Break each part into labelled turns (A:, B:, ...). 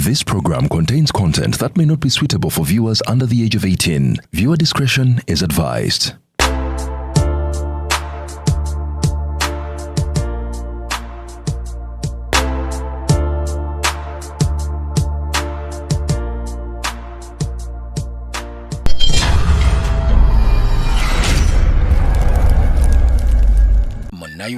A: This program contains content that may not be suitable for viewers under the age of 18. Viewer discretion is advised.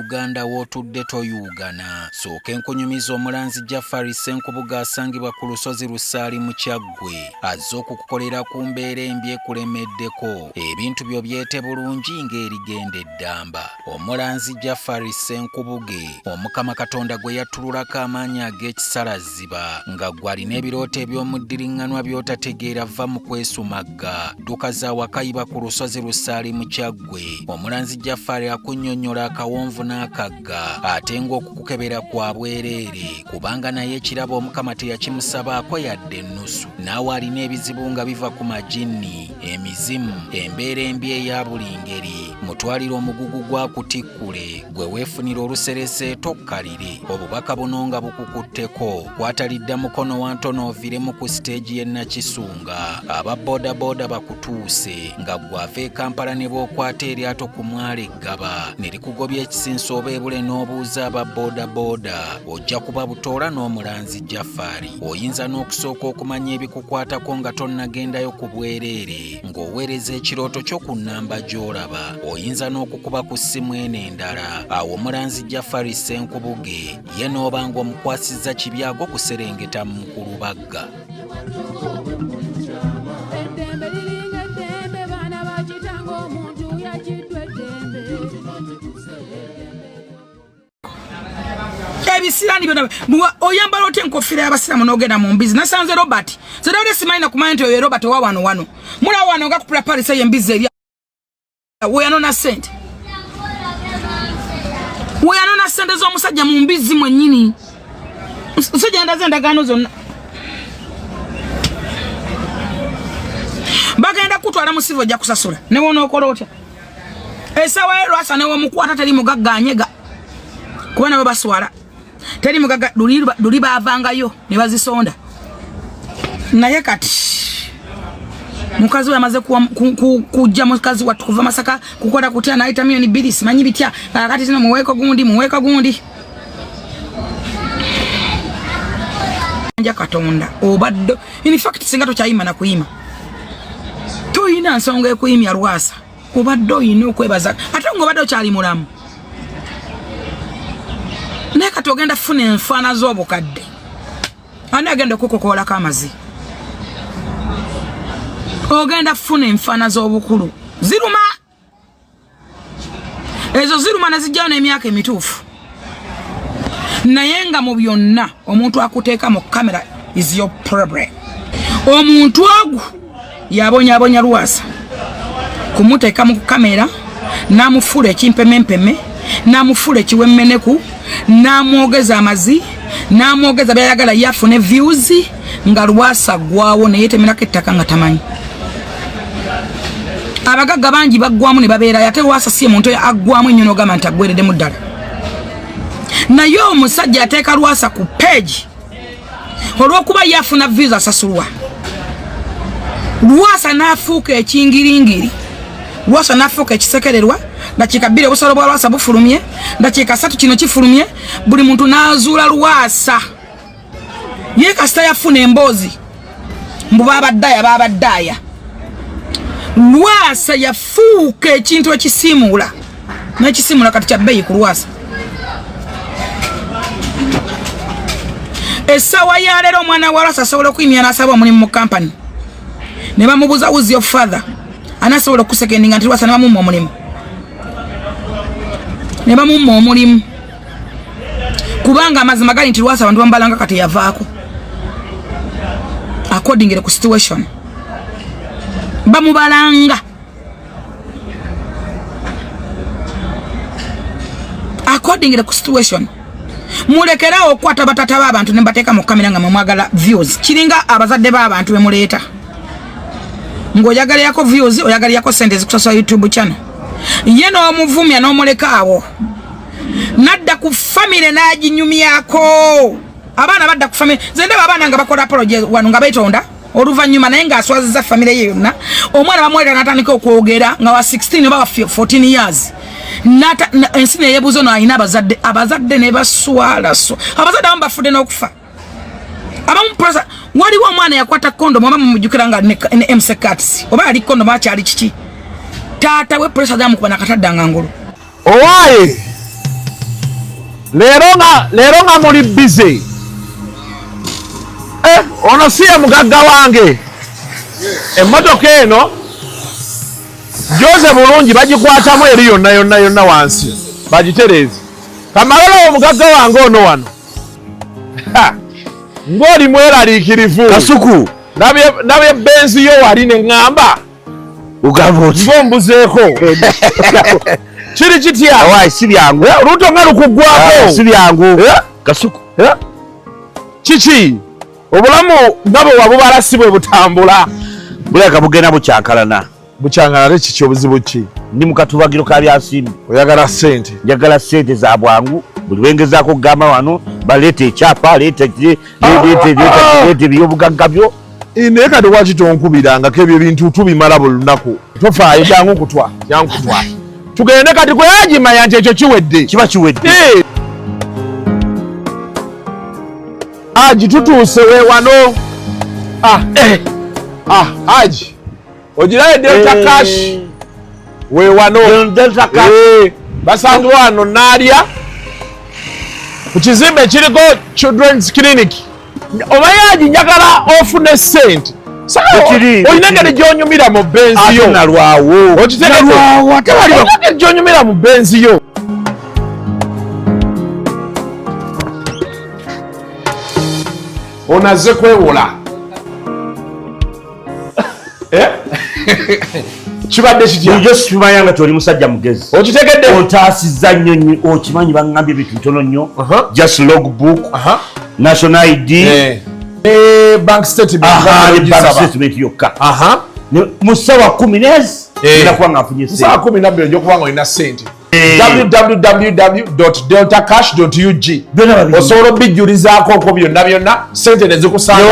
B: Uganda wotudde toyugana sooka enkunyumiza omulanzi Jafari Senkubuga asangibwa ku lusozi Lusaali mu Kyaggwe azze okukukolera ku mbeera embi ekulemeddeko ebintu byo byete bulungi ng'erigenda eddamba. Omulanzi Jafari Senkubuge Omukama Katonda gwe yattululako amaanyi ag'ekisalaziba nga gw'alina ebirooto eby'omuddiringanwa by'otategeera va mu kwesumagga dduka za wakayiba ku lusozi Lusaali mu Kyaggwe. Omulanzi Jafari akunnyonnyola akawonvu n'akagga ate ng'okukukebera kwa bwereere kubanga naye ekirabo Omukama teyakimusabaako yadde ennusu. Naawe alina ebizibu nga biva ku majinni, emizimu, embeera embi eya buli ngeri. Mutwalire omugugu gwa kutikkule gwe weefunira oluserese tokkalire. Obubaka buno nga bukukutteko kwatalidda mukono wa ntono oviremu ku siteegi y'e Nakisunga. Aba bodaboda bakutuuse nga gwava e Kampala ne bookwata eryato ku mwalo Eggaba ne likugobya ekisinsa oba ebule n'obuuza aba bodaboda ojja kuba butoola n'omulanzi Jafari. Oyinza n'okusooka okumanya ebikukwatako nga tonnagendayo ku bwereere ng'oweereza ekirooto kyo ku nnamba gy'olaba. Oyinza n'okukuba ku ssimu eno endala. Awo omulanzi Jafari Senkubuge ye n'obanga omukwasizza kibyago kuserengeta mu Kulubagga.
C: Ebisirani byonna oyambala otya enkofira y'abasiramu n'ogenda mu mbizi. Nasanze Robert zedawde simanyi nakumanya nti oyo Robert wa wano mula wano nga kupula Paris y'embizi erya weyanona sente z'omusajja mu mbizi mwennyini. Musajja ndaze endagaano zonna bagenda kutwala mu sivo ojja kusasula ne wonookola otya. Essaawa ye Lwasa ne womukwata teri mugagganyega kuba nabo baswala teri mugaga luli baavangayo ne bazisonda. Naye kati mukazi we amaze kujja mukazi wattu kuva Masaka kukola kutya n'ayita milioni 2 simanyi bitya kati zino muweeko gundi nja Katonda obaddo in fact singa tokyayima na kuyima toyina nsonga ekuyimya Lwasa obadde oyina okwebaza ate ng'obadde okyali mulamu. Naye kati ogenda funa enfaana z'obukadde ani agenda okukokoolako amazi. Ogenda funa enfaana z'obukulu ziruma ezo ziruma nezijjayo n'emyaka emituufu. Naye nga mu byonna omuntu akuteeka mu kamera is your problem. Omuntu ogwo yabonyaabonya Lwasa kumuteeka mu kamera n'amufuula ekimpemempeme n'amufuula ekiwemmeneku n'amwogeza amazi n'amwogeza byayagala yafune views nga Lwasa gwawo naye temerako ettaka nga tamanyi. Abagagga bangi baggwamu ne babeera ate Lwasa si muntu aggwamu ennyo n'ogamba nti aggwereddemu ddala. Naye omusajja ateeka Lwasa ku page olw'okuba yafuna views asasulwa. Lwasa n'afuuka ekingiringiri. Lwasa n'afuuka ekisekererwa. Dakiika 2 obusolo bwa Lwasa bufulumye. Dakiika 3 kino kifulumye. Buli muntu n'azuula Lwasa. Ye kasita yafuna emboozi mbu baabaddaaya. Lwasa yafuuka ekintu ekisiimula. N'ekisiimula kati kya bbeeyi ku Lwasa. Essaawa ya leero omwana wa Lwasa asobola okuyimya n'asaba omulimu mu kampani. Ne bamubuuza who's your father? Anasobola okusekendinga nti Lwasa ne bamumma omulimu. Kubanga amazima gali nti Lwasa abantu bambalanga kati yavaako. According to situation. Bamubalanga. According to situation. Mulekerawo okwata batata b'abantu ne bateeka mu kamera nga mwagala views. Kiringa abazadde b'abantu be muleeta. Ng'oyagala yako views, oyagala yako sente zikusosa YouTube channel. Ye n'omuvumya n'omuleka awo. Nadda ku family n'aginyumyako. abaana badda ku family zende abaana nga bakola apology wano nga betonda oluvannyuma naye nga aswaziza family ye yonna omwana bamwera natandika okwogera nga wa 16 oba 14 years ensi neyebuuza ono alina abazadde ne baswala abazadde abamu bafudde n'okufa abamu prosa waliwo omwana yakwata kondomu oba mumujjukira nga ne msekats oba ali kondomu akyali kiki taata we presa zamukuba nakatadda nga ngulu
D: owaaye leero nga muli busy ono si ye mugagga wange emmotoka eno gyoze bulungi bagikwatamu eri yonna wansi bagitereeze kamalala omugagga wange ono wano ng'oli mweraliikirivu
E: Kasuku
D: nabye benzi yo wali ne ŋŋamba
E: ugamba oti
D: ng'ombuzeeko kiri kitya
E: awaayi si byangu
D: oluuto nga lukuggwako
E: si byangu Kasuku
D: kiki obulamu nga bwe wabubala si bwe butambula
E: buleka bugenda bukyankalana
D: bukyankalana kiki obuzibu ki
E: ndi mu katubagiro ka byasimbi
D: oyagala ssente
E: njagala ssente za bwangu buli wengezaako okugamba wano baleeta ekyapa leeta ebyobugagga byo
D: naye kati waki tonkubirangako ebyo bintu tubimala buli lunaku tofaayo jangu kutwa tugende kati kweyagimanya nti ekyo kiwedde
E: kiba kiwedde
D: Aji tutuuse weewano Aji ogirayo Delta Cash weewano
E: Delta Cash
D: basanze wano naalya ku kizimbe ekiriko Children's Clinic obayaji njagala ofune ssente olina engeri gy'onyumira mu benzi yo
E: nalwawo
D: engeri gy'onyumira mu benzi yo onaze kwewola kibadde
E: kityo sikimanya nga toli musajja mugezi
D: okitegedde
E: ontaasizza nnyo okimanyi baŋŋambye ebintu bitono nnyo just logbook national ID
D: bank
E: statement yokka mu ssaawa 10 nezi nakuba nga nfunye
D: ssaawa 12 ojokubanga olina ssente www.deltacash.ug osobola obijjulizaako okwo byonna ssente ne zikusanga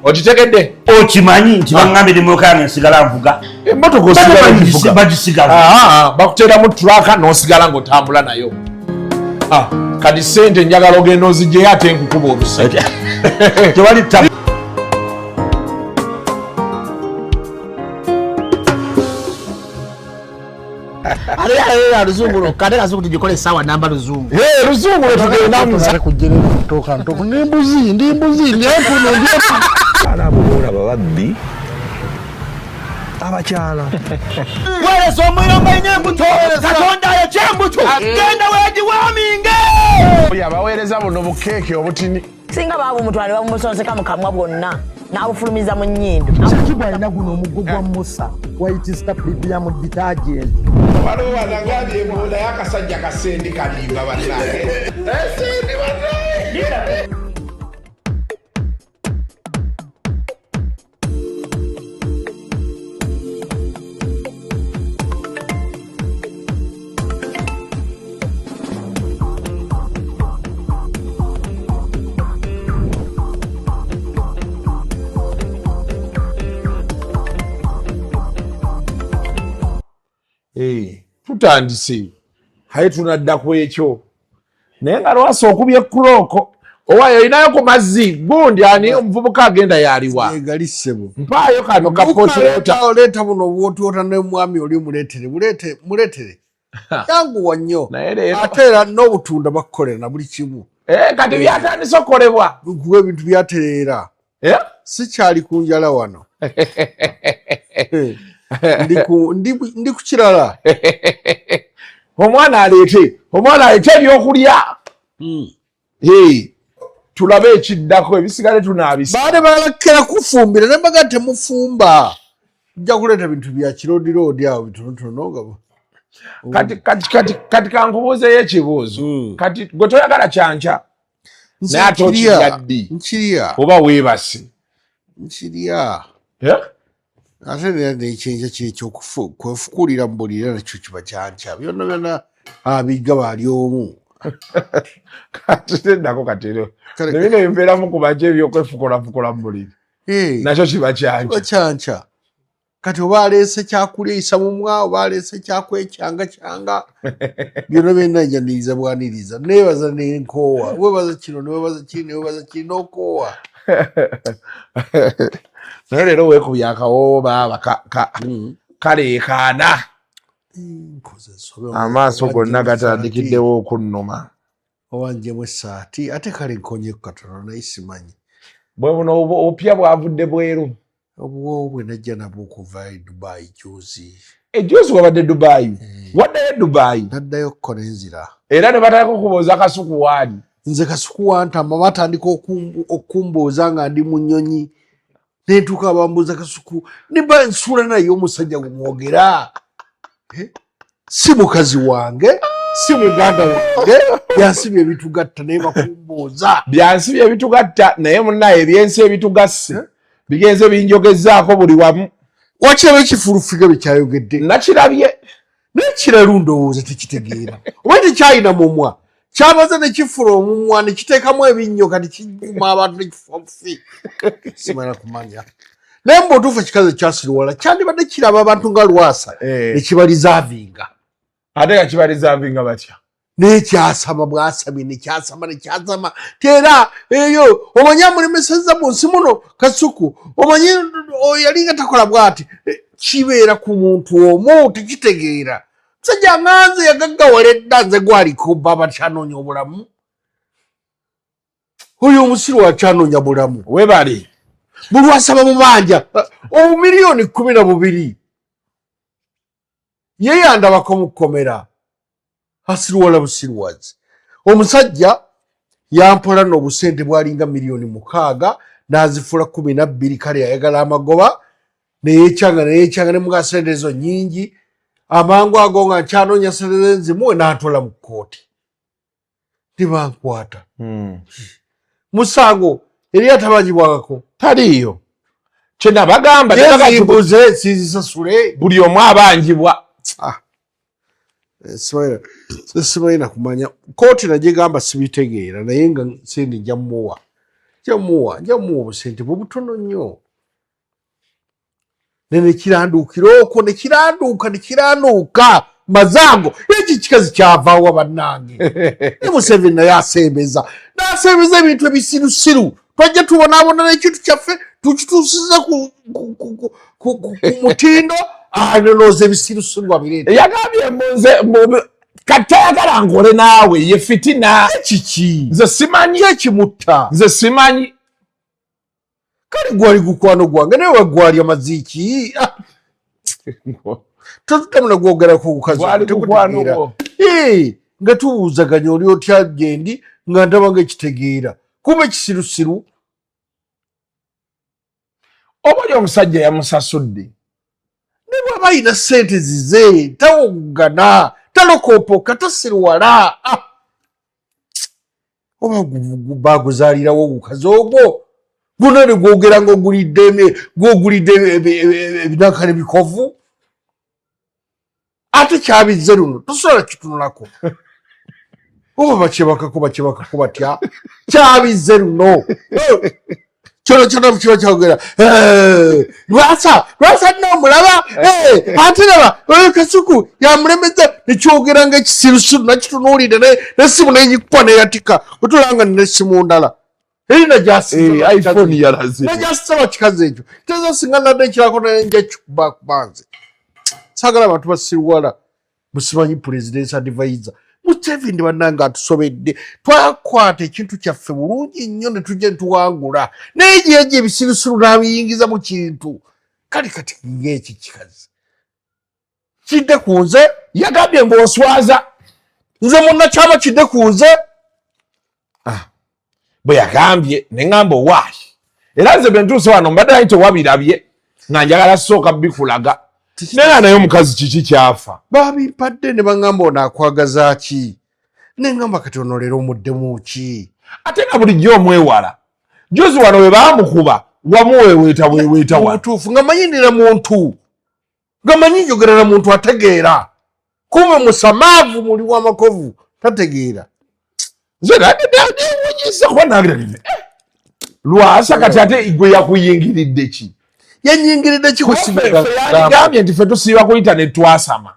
D: okitegedde
E: okimanyi nti baŋŋambye emmotoka yange nsigala nvuga
D: emmotoka
E: bagisigala
D: bakuteeramu tulaka n'osigala ng'otambula nayo kati ssente njagala ogenda ozigyeyo ate nkukuba oluse
E: tewali
F: luzungu kade kasuku tujikole sawa namba luzungu
D: luzungu tugendamu
F: kujjere kutoka ntoko ndi mbuzi nyepuno
G: alabula bababbi abakyala
F: wele somuyomba nyembuto katonda ya chembuto genda weji waminge
D: yabaweereza buno bukeeke obutini
H: singa babu mutwale bamusonseka mukamwa bwonna n'abufulumiza mu nnyindo
F: kibwa alina guno omuggo gwa musa wayitista biblia mu detergent
D: waliwo wanagambye ebola y'akasajja kasendi kalimba bannange esendi bannange tutandise haye tunadda ku ekyo naye nga Lwasa okubye kulooko owaayo olinayo ku mazzi gundi ani omuvubuka agenda yaliwa
I: egalissebo
D: mpaayo kano
I: oleeta buno bwotwota n'omwami oli muleetere yanguwa nnyo ate era n'obutunda bakukolera na buli kimu
D: kati byatandise okukolebwa
I: kuba ebintu byatereera sikyali ku njala wano ndi ku kirala
D: omwana aleete ebyokulya tulabe ekiddako ebisigale tunaabisa
I: baade balakera kufumbira ne mbaga temufumba nja kuleeta bintu bya kiroodiroodi awo bitonotono
D: kati kankubuuzeyo ekibuuzo kati gwe toyagala kyanca naye ate okirya ddi
I: nkirya
D: oba weebase
I: nkirya ate era nekyenja kiri ekyokufukulira mu buli era nakyo kiba kyanca byonna byonna abiga baali omu
D: Katitendako katero. Nebino yimbeera mu kubaje byokwefukola mbuliri. Nakyo kiba kyancha.
I: Kati oba aleese kyakuliisa mu mwa oba aleese kyakwecyanga byonna byonna njaniriza bwaniriza neebaza nenkoowa webaza kino newebaza kiri newebaza kiri n'okoowa
D: naye leero weekubya akawoowo baaba kaleekaana amaaso gonna gatandikiddewo okunnuma
I: owanjemu essaati ate kale nkonyeku katono naye simanyi
D: bwe buno obupya bwavudde bweru
I: obuwoowo bwe najja nabwo okuva e Dubai juzi
D: juzi wabadde Dubai waddayo Dubai
I: naddayo okukola enzira
D: era ne batandika okubuuza Kasuku waali
I: nze Kasuku wantama batandika okumbuuza nga ndi mu nnyonyi nentuuka bambuuza Kasuku niba nsuula naye omusajja gumwogera si mukazi wange si muganda wange byansibye ebitugatta naye bakumbuuza
D: byansibye ebitugatta naye munnaye ebyensi ebitugasse bigenze binjogezaako buli wamu
I: wakiraba ekifulufiga bekyayogedde
D: nakirabye
I: naye kiralu ndowooza tekitegeera oba tekyalina mumwa kyabaza nekifula omumwa nekiteekamu ebinnyo kati kiguma abantu nekifufi simala kumanya naye mbuotuufu ekikazi ekyasiriwala kyandibadde kiraba abantu nga Lwasa nekibalizaavinga
D: ate nga kibalizaavinga batya
I: nekyasama bwasabye nekyasama teera eyo omanyi amulemeseza mu nsi muno Kasuku omanyi yalinga takola bwati kibeera ku muntu omu tekitegeera musajja nganze yagaggawala edda nze gwaliko baba kyanoonya obulamu oyo omusiru wakyanoonya bulamu
D: webali
I: bulwasaba mubanja obumiliyoni 12 yeyandabako mukukomera asiruwala busiruwazi omusajja yampola n'obusente bwalinga miliyoni 6 nazifula 12 kale yayagala amagoba neyekyanga ne mugasente ezo nyingi amangu ago nga nkyanoonya sente zenzimuwe n'antola mu kkooti tibankwata musango eri atabagibwako taliyo
D: kyena bagamba
I: yezibuze sizisasule
D: buli omu abanjibwa
I: simanyi nakumanya kooti nagyegamba sibitegeera naye nga sente njamuwa obusente bubutono nnyo nekiranduukira okwo nekiranduuka mazango eki kikazi kyavaawa bannange ne Museveni naye asembeza ebintu ebisirusiru twajja tubonaabona n'ekintu kyaffe tukituusiza ku mutindo nonooza ebisirusiru wabireeta
D: yagambye katayagala ngole naawe ye fitina
I: kiki
D: nze simanyi
I: ekimutta
D: nze simanyi
I: kale gwali gukwano gwange naye wagwali amaziiki totutamu nagwogerako gukazi nga tubuuzaganya oli otya gendi nga ndaba nga ekitegeera kuba ekisirusiru
D: oba oli omusajja yamusasudde
I: ne bwaba ayina sente zize tawogana talokopoka tasiruwala oba baguzaalirawo ogukazi ogwo guno ne gwogera ng'ogulidde ebinankane bikovu ate kyabizze luno tosobola kitunulako oba bakyebakako batya kyabizze luno kyono kiba kyogera Lwasa nomulaba ate laba Kasuku yamulemeza nekyogera nga ekisirusiru nakitunuulire nesimu nenyikupa neyatika otulanga nesimu ndala erina gyasisaba kikazi ekyo tezo singa nadde ekirako nenja kikuba kubanze sagala abantu basiruwala musimanyi presidence advisor Museveni bannange atusobedde twakwata ekintu kyaffe bulungi nnyo ne tujja netuwangula naye gyejo ebisirusiru n'abiyingiza mu kintu kale kati ng'eki kikazi kidde ku nze
D: yagambye ng'oswaza
I: nze munnakyama kidde ku nze
D: bwe yagambye ne ŋŋamba owaayi era nze bwe ntuuse wano mbadde naye tewabirabye nga njagala sooka bikulaga naye nga naye omukazi kiki kyafa
I: babimpadde ne baŋŋamba ono akwagaza ki ne ŋŋamba kati ono leero omuddemu ki
D: ate nga bulijjo omwewala juzi wano we baamukuba wamuweeweeta wa
I: obutuufu nga manyinira muntu nga manyi njogera na muntu ategeera kume musamaavu muli w'amakovu tategeera
D: Lwasa kati ate gwe yakuyingiridde ki?
I: Yannyingiridde
D: yandigambye nti ffe tusiiba ku internet twasama.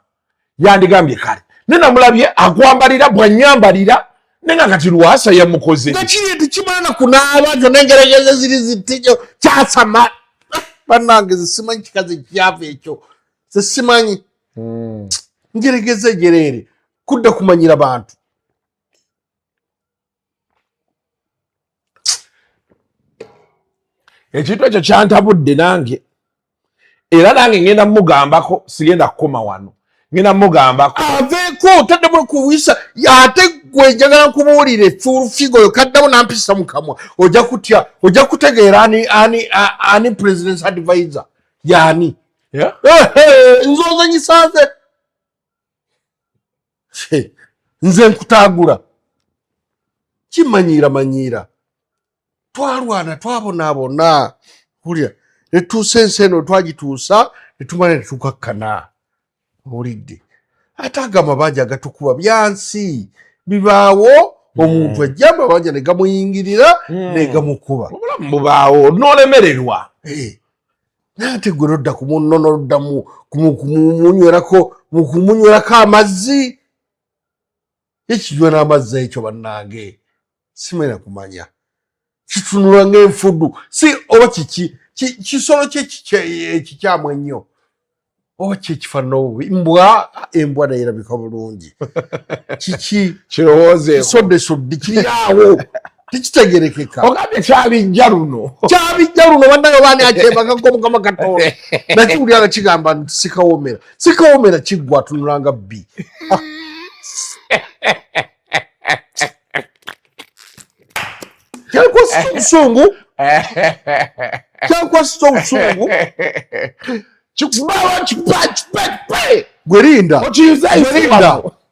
D: Yandigambye kale. Ne namulabye akwambalira bw'annyambalira nenga kati Lwasa yamukoze.
I: Nga kiri tekimala kunaaba kyonna engerageza ziri zittijo kyasama. Bannange zisimanyi kikazi kyava ekyo. Zisimanyi. Ngerageza ejereere kudda kumanyira bantu.
D: Ekintu ekyo kyantabudde nange. Era nange ngenda mugambako sigenda kukoma wano. Ngenda mugambako.
I: Aveeko taddemu kuwisa ate gwe njagala kubuulire figo kaddamu nampisa mu kamwa. Ojja kutya ojja kutegeera ani president's advisor yaani. Nzozanyisanze. Nze nkutaagula. Kimanyiira. Twalwana twabonaabona. Hulya netuusa ensi eno twagituusa netumala netukakkana. Olidde. Ate amabanja agatukuba byansi. Bibaawo omuntu ajja amabanja ne gamuyingirira ne gamukuba.
D: Obulamu bubaawo n'olemererwa.
I: Nate gwe nodda ku munno n'odda kumunywerako amazzi. Ekinywa n'amazzi ekyo bannange. Simenya kumanya. Kitunula ng'enfudu. Si oba kiki kisolo kikyamu ennyo. Oba kyekifaanana obubi. Embwa naye erabika bulungi. Kiki
D: kirowoozeeko.
I: Kisodde kiri awo. Tekitegerekeka.
D: Ogambye kyabijja luno.
I: Bannange baani akyebakako Mukama Katonda. Nakiwulira nga kigamba nti sikawomera. Sikawomera kiggwa atunulanga bbi. Kyankwasisa obusungu.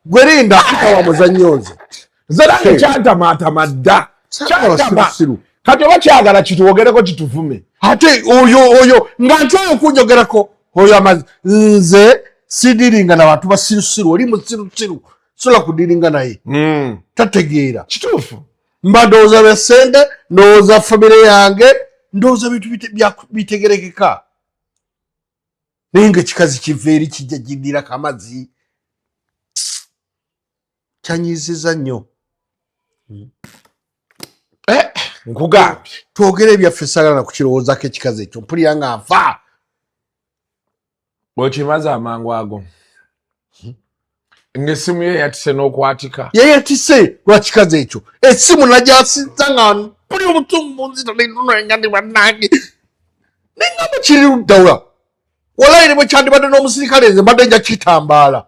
I: Gwerinda kitawa muzannyoze.
D: Zerange kyantamaatama dda. Kati oba kyagala kitwogereko kituvume.
I: Ate oyo nga nti oyo kunjogerako oyo amazi. Nze sidiringa n'abantu basirusiru. Oli musirusiru sola kudiringa naye. Tategeera.
D: Kituufu.
I: Mba ndowooza bya ssente, ndowooza famire yange, ndowooza bintu bitegerekeka. Naye ng'ekikazi kiva eri kijja jiddirako amazzi. Kyanyiiziza nnyo.
D: Nkugambye.
I: Twogere ebyaffe saagala na kukirowoozaako ekikazi ekyo. Mpulira nga nfa.
D: Bw'okimaze amangu ago. Ng'essimu ye yatise n'okwatika.
I: Yeyatise lwa kikazi ekyo. Essimu nagyasinza nga mpuli obutungu bunzita nennono ndi bannange. Nengamba kiri luddawa. Walayi ne bwe kyandibadde n'omusirikale nze mbadde nja kitambaala.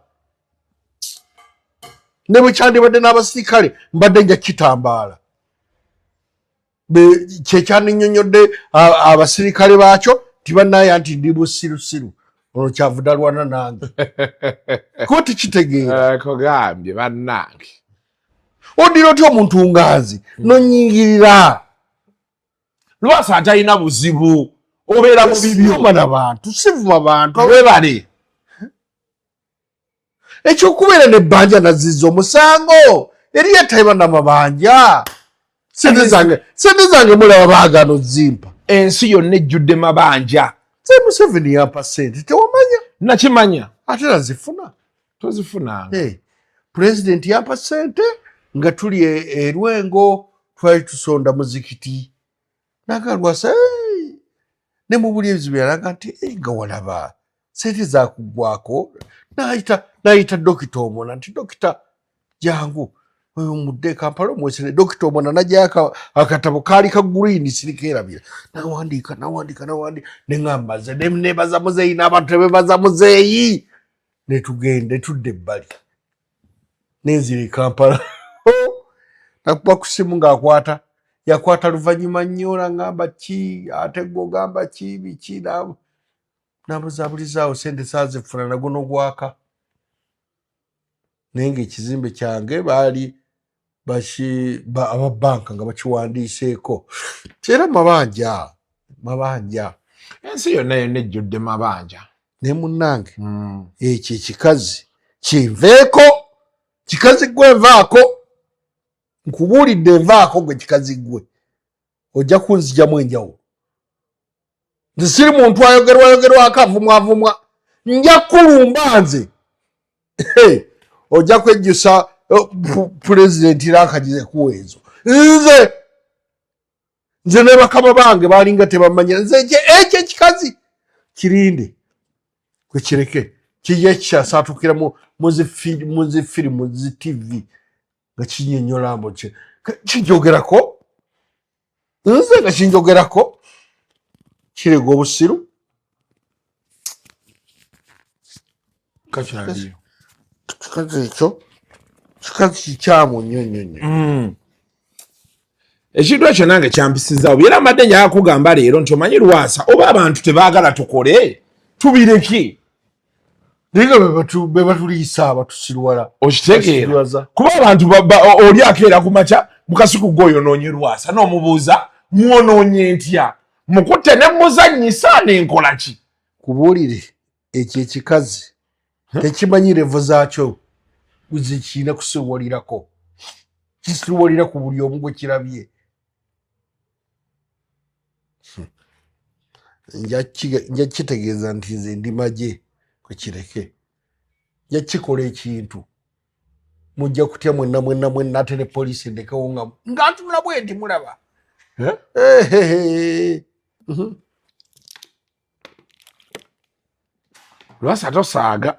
I: Ne bwe kyandibadde n'abasirikale mbadde nja kitambaala. Kyekyandinyonyodde abasirikale baakyo tibannaya nti ndi busirusiru. Ono kyavuda lwana nange. Ko tekitegeera.
D: Kugambye bannange.
I: Odira otya omuntu nganzi nonyingirira.
D: Lwasa atalina buzibu. Obeera mu bibyo.
I: Sivuma bantu.
D: Webale.
I: Ekyokubeera n'ebbanja nazizza omusango. Eri yatayiba n'amabanja. Sente zange mulaba baagano zimpa.
D: Ensi yonna ejjudde mabanja.
I: Museveni yampa ssente tewamanya.
D: Nakimanya.
I: Ate nazifuna.
D: Tozifunanga.
I: President yampa ssente nga tuli Lwengo twali tusonda muzikiti. Nagalwasa ne mu buli ebizibu yalaga nti nga walaba ssente zakuggwako. Nayita dokita omona nti dokita jangu oyo mudde Kampala omwesere dokita omona najja akatabo kaali ka green sirikeerabira. Nawandiika neŋŋambaze nebaza muzeeyi n'abantu tebebaza muzeeyi. Netugende tudde ebbali. Nenzira Kampala. Nakuba ku ssimu ng'akwata. Yakwata luvannyuma nnyo ngamba ki ate gwe ogamba ki biki n'abuzabulizaawo ssente saazifuna nagwo n'ogwaka. Naye ng'ekizimbe kyange baali ababbanka nga bakiwandiiseeko. Era mabanja.
D: Ensi yonna ejjudde mabanja.
I: Ne munnange ekyo ekikazi kinveeko. Kikazi gwenvaako. nkubuulidde nvaako gwe kikazi gwe ojja kunzijamu enjawulo nze siri muntu ayogerwako avumwavumwa nja kulumba nze ojja kwejjusa pulezidenti raakagize kuweezo nze ne bakama bange baalinga tebamanya nze ekyo ekikazi kirinde kwe kireke kijja kikyasatukira mu zifirimu zi tv nga kinyenyolwa mbu kinjogerako nze nga kinjogerako kirega obusiru kikazi ekyo kikazi kikyamu nnyo nnyo nnyo
D: ekintu ekyo nange kyampisizzaawo era mbadde njala kugamba leero nti omanyi Lwasa oba abantu tebaagala tukole tubireki
I: naye be batuliisa abatusirwala
D: okitegeera kuba abantu oli akeera ku makya mukasiku gwoyonoonye Lwasa n'omubuuza mwonoonye ntya mukutte ne muzannyisa n'enkola ki
I: kubuulire ekyo ekikazi tekimanyi revo zaakyo zikiina kusirwalirako kisirwalira ku buli omu gwe kirabye nja kitegeeza nti nze ndi magye kwe kireke nja kikola ekintu mujja kutya mwenna ate ne poliisi endekewo nga ntula bwe ndi mulaba
D: Lwasa tosaaga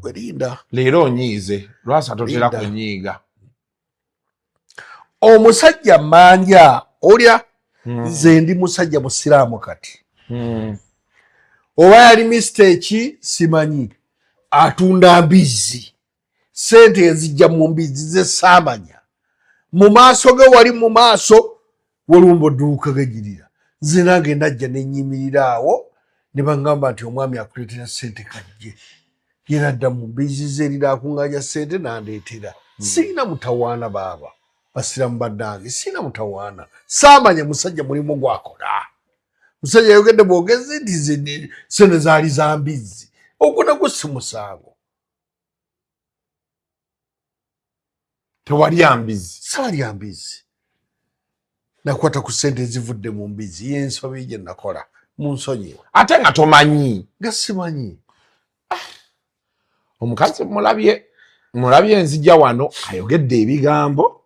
I: werinda
D: leero onyiize Lwasa totera kunyiiga
I: omusajja manja olya nze ndi musajja musiraamu kati oba yali mistake simanyi atunda mbizi sente ezijja mu mbizi ze saamanya mu maaso ge wali mu maaso walumba odduuka gajirira nze nange najja nenyimirira awo ne bangamba nti omwami akuleetera sente kajje yera dda mu mbizi ze erira akuŋŋaanya sente nandeetera siina mutawaana baaba basiramu bannange siina mutawaana saamanya musajja mulimu gwakola musajja yogedde bwogezi nti sente zaali za mbizi ogwo nagwo si musango
D: tewalya mbizi
I: saalya mbizi nakwata ku sente ezivudde mu mbizi yensobi gye nakola munsonyiwa
D: ate nga tomanyi
I: nga simanyi
D: omukazi mulabye nzija wano ayogedde ebigambo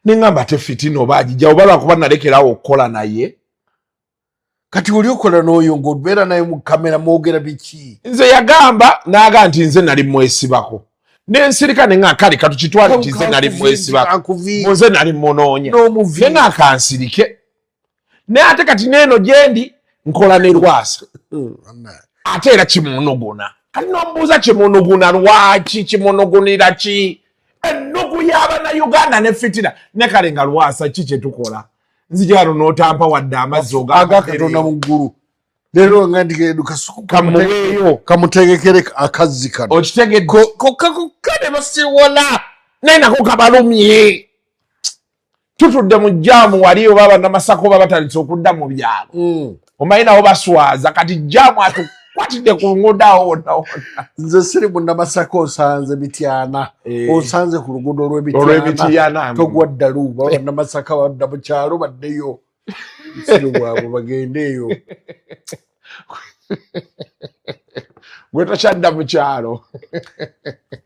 D: neŋŋamba tefitina oba agijja oba lwakuba nalekerawo okukola naye
I: kati oli okola n'oyo ng'obeera naye mu kamera mwogera biki
D: nze yagamba n'aga nti nze nali mwesibako nensirika neŋŋa kale katukitwale nti nze nali mwesibako nze nali munoonya neŋŋa akansirike naye ate kati neeno gyendi nkola ne Lwasa ate era kimunuguna kati nomubuuza kimunuguna lwaki kimunugunira ki ennugu y'Abannayuganda ne fitina ne kale nga Lwasa ki kyetukola nzija wano n'otampa wadde amazzi
I: agakatonda mu ggulu leero nga ndigendo kasuku
D: kamuweeyo
I: kamutegekere akazzi kano
D: okitegedde
I: kane basiwala
D: naye nako kabalumye tutudde mu jjaamu wali oba bannamasaka oba batandise okudda mu byalo omanyi nawo baswaza kati jjaamu atukwatidde ku luguudo awo wonna
I: nze siri munnamasaka osanze Mityana osanze ku luguudo olw'Emityana togwa ddalu bannamasaka badda mu kyalo baddeyo siri bwabwe bagendeeyo
D: gwe tokyadda mu kyalo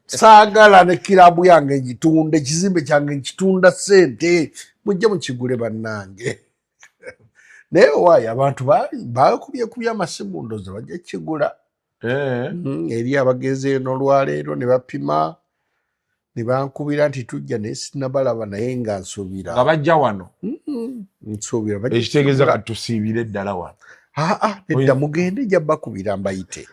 I: saagala ne kirabu yange ngitunde ekizimbe kyange nkitunda sente mujje mukigule bannange naye owaayo abantu bakubyekubya amasimu ndoza bajja kigula eri abagenzi eno olwaleero ne bapima ne bankubira nti tujja naye sinabalaba naye nga nsuubira
D: nga bajja wano
I: nsuubira
D: ekitegeeza kati tusiibire ddala wano
I: nedda mugende nja bakubira mbayite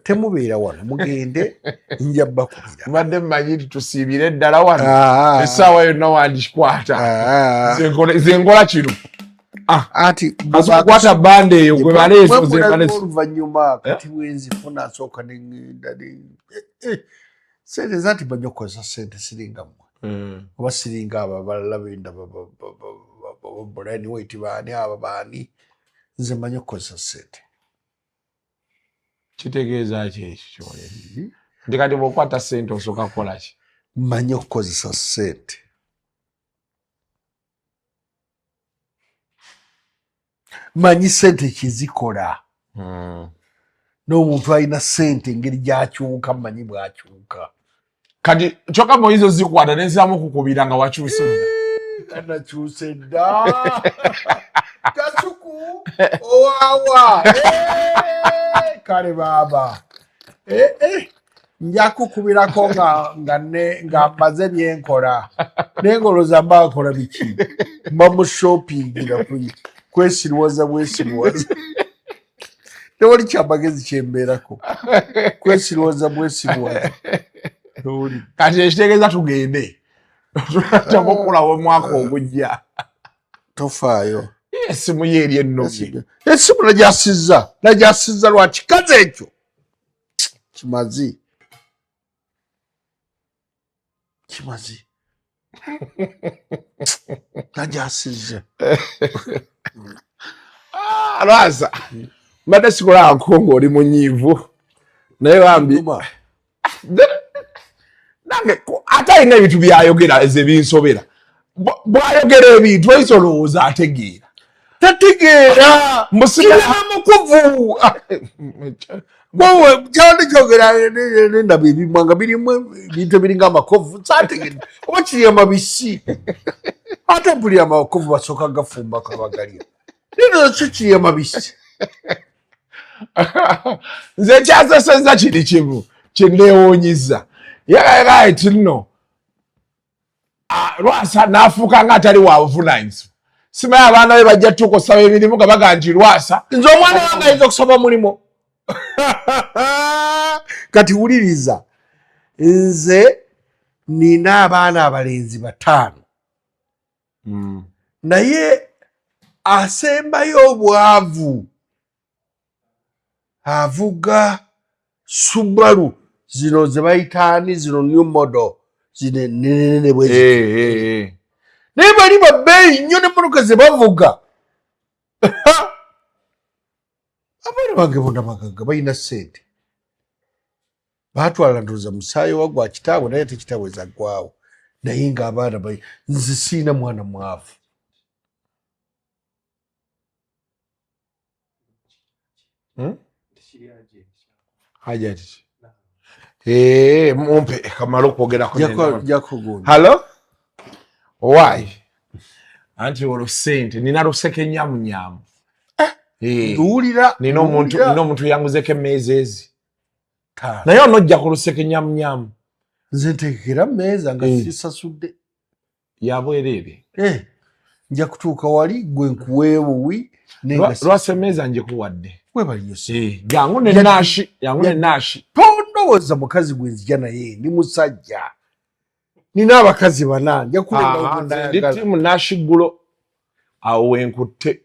I: temubeera wano mugende nja bakubira
D: mbadde mmanyi nti tusiibire ddala wano essaawa yonna wandikikwata ze nkola kino
I: ati
D: kukwata banda eyo gwe
I: oluvannyuma kati bwenzifuna nsooka neŋŋenda sente zanti bajja kukozesa sente siringa mmwe oba siringa abo abalala benda Brian White baani aba baani nze mmanyi okukozesa sente
D: kitegeeza ki ekyo nti kati bw'okwata sente osooka kukola ki
I: mmanyi okukozesa sente manyi sente kizikola n'omuntu alina sente engeri gyakyuka manyi bwakyuka
D: kati kyokka moizo zikwata neziramu kukubira nga wakyusidda
I: kanakyuse dda kasuku owawa kale baaba nja kukubirako nga mbaze byenkola nengoloza mbakola biki mba mu shoppingira kwesirwaza bwesirwaza tewali kyamagezi kyembeerako kwesirwaza bwesirwaza
D: kati ekitegeeza tugende tamukulawo omwaka ogujja
I: tofaayo
D: esimu ye eri ennomye
I: esimu najasizza lwakikazi ekyo kimazi najasizza
D: Lwasa mbadde sikola nkongo oli munyiivu naye bambi nange ate alina ebintu byayogera ezebinsobera bwayogera ebintu eisolowooza ategeera
I: tategeera musigala mukuvu kyandi kyogera nendaba ebimwanga birimu ebintu ebiringa amakovu sategeera oba kiri amabisi ate buli amakovu basooka gafumba kabagalya nino kyo kiri amabisi
D: nze kyaseseza kiri kimu kyenneewuunyiza yagayaga ti nno Lwasa n'afuuka nga atali wa buvunaanyizibwa simanyi abaana be bajja tuuka okusaba emirimu nga baga nti Lwasa
I: nze omwana wange ayinza okusaba mulimu kati wuliriza nze nina abaana abalenzi 5 naye asembayo obwavu avuga Subaru zino ze bayitaani zino new model zine nenene bwezi naye bali babbeeyi nnyo n'emmotoka ze bavuga abaana bange bonna bagagga balina ssente baatwala ndowooza musaayi wa gwa kitaabwe naye ate kitaabwe zaggwawo naye ng'abaana nze siina mwana mwavu
D: hajati mumpe kamala okwogerako
I: halo
D: owaayi anti olwo ssente nina luseke nyamunyamu
I: nduwulira
D: nina omuntu yanguzeko emmeeza ezi naye onojja ku luseke nyamunyamu
I: nze nteekera mmeeza nga sisasudde
D: yabwereere
I: nja kutuuka wali gwe nkuweewuwi
D: Lwasa emmeeza njekuwadde
I: webaliyo
D: jangu nenaashi
I: tondowooza mukazi gwe nzija naye ndi musajja nina abakazi 4 nja
D: kulendi timu naashiggulo awo wenkutte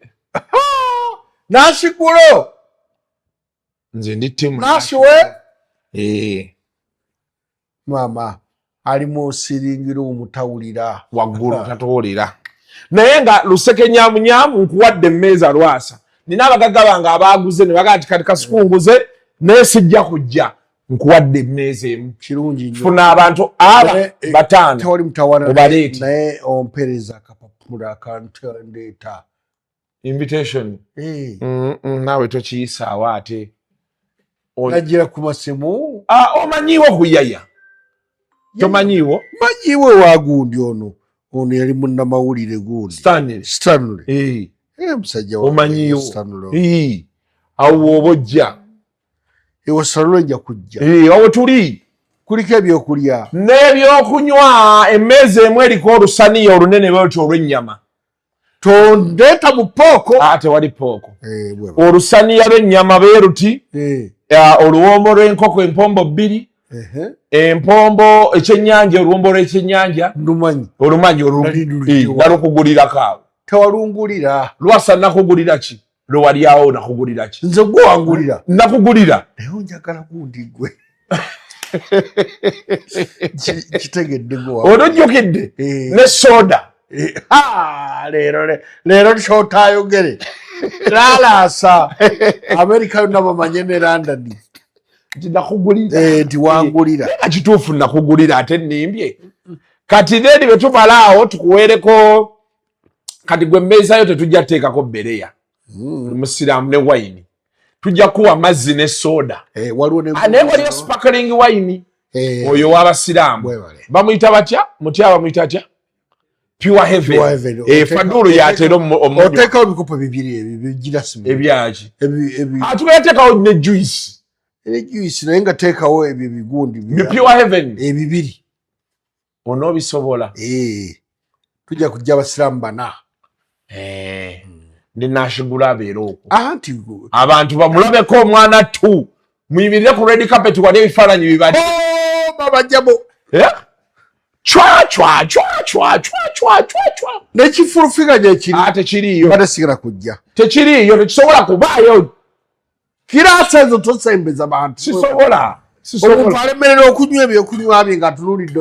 I: naashiggulo
D: nze ndi timu
I: naashiwe maama ali mu siringiro omutawulira
D: waggulu tatuwulira naye nga luseke nyamunyamu nkuwadde emmeeza Lwasa nina abagagga bange abaaguze ne bagaa ti kati kasikunguze naye sijja kujja nkuwadde emmeeza emu
I: kirungi nnyo
D: funa abantu 5
I: tewali mutawana
D: obaleeti
I: naye ompereza akapapula akantendeeta
D: invitation naawe tokiyisaawo ate
I: najira ku masimu
D: omanyiiwo kuyaya tomanyiiwo
I: manyiiwe wagundi ono yali munnamawulire gundi Stanley musajja
D: omanyiiwo awo oba ojja
I: ewa Stanley nja kujja
D: awo tuli
I: kuliko ebyokulya
D: n'ebyokunywa emmeeza emu eriko olusaniya olunene bwetyo olw'ennyama
I: tondeeta mu pooko
D: tewali pooko olusaniya lw'ennyama beeruti oluwombo lw'enkoko empombo 2 empombo ekyennyanja oluwombo lw'ekyennyanja olumanyi nalukugulirako awo
I: tewalungulira
D: Lwasa nakugulira ki lwe wali awo nakugulira ki
I: nze gwe wangulira
D: nakugulira
I: naye onjagala gundi gwe kitegedde gwe
D: onojjukidde ne soda
I: leero kyotayogere lalaasa Amerika yonna bamanye ne London
D: nti nakugulira
I: nti wangulira
D: nga kituufu nakugulira ate nnimbye kati neeri bwe tumala awo tukuweereko kati gwe mmeeza yo tetujja teekako bereya Musiramu ne wine. Tujja kuwa mazzi ne soda.
I: Waliwo ne
D: waliwo sparkling wine. Oyo w'abasiraamu. Bamuyita batya? Mutya bamuyita atya? Pure heaven. Fadulu yatera omuliro.
I: Oteekawo ebikopo bibiri ebigira simu.
D: Ebyaki? Tuyateekawo ne juice.
I: Juice naye nga teekawo ebyo bigundi.
D: Pure heaven.
I: Ebibiri.
D: Onoobisobola.
I: Tujja kujja abasiraamu bana.
D: Ne nashigula abeera okwo.
I: Abantu
D: bamulabeko omwana tu. Muyimirire ku red carpet wali ebifaananyi bibadde.
I: Babajjabo.
D: Chwa.
I: Nekifulufiganya ekiri.
D: Tekiriyo.
I: Badasigala kujja.
D: Tekiriyo, tekisobola kubaayo.
I: Kirasa ezo tosembeza abantu.
D: Sisobola.
I: Omuntu alemerera okunywa ebyokunywa bye nga tunulidde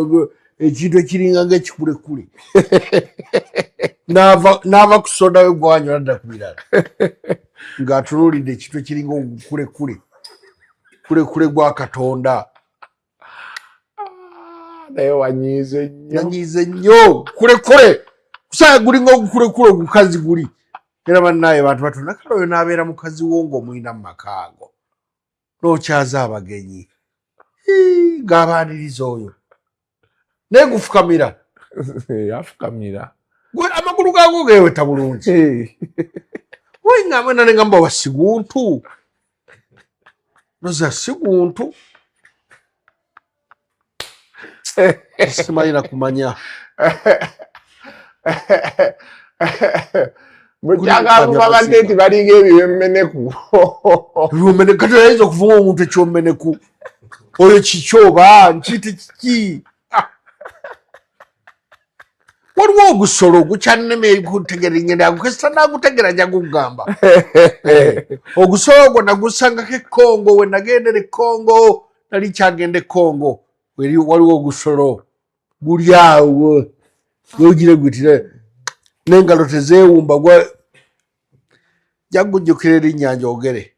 I: ekintu ekiringa ng'ekikulekule. N'ava ku soda we gwanywa nadda ku birala. Ng'atunulidde ekintu ekiringa ogukulekule. Kulekule gwa Katonda.
D: Naye wanyiize nnyo.
I: Nanyiize nnyo. Kulekule. Kusanga gulinga ogukulekule ogukazi guli. Era bannaye bantu batunda kale oyo n'abeera mukazi wo ng'omulina mu maka ago. N'okyaza abagenyi. Ng'abaaniriza oyo. Naye gufukamira.
D: Afukamira.
I: Gwe amakulu gaago geeweta bulungi. Ng'amwe nane ngamba wa siguntu. Noza siguntu. Simanyi na kumanya.
D: Mukyagala kubagante nti balinga ebiwemmeneku.
I: Ebiwemmeneku kati oyinza okuvuma omuntu ekyommeneku. Oyo kikyoba nkiyite kiki. Waliwo ogusolo gukyannemye kutegera ennyenda kasita naagutegera nja kugamba. Ogusolo ogwo nagusangako e Congo we nagendera e Congo nali kyagenda e Congo. Waliwo ogusolo guli awo gogire gutire n'engalo tezeewumba jagujjukira erinnya ogere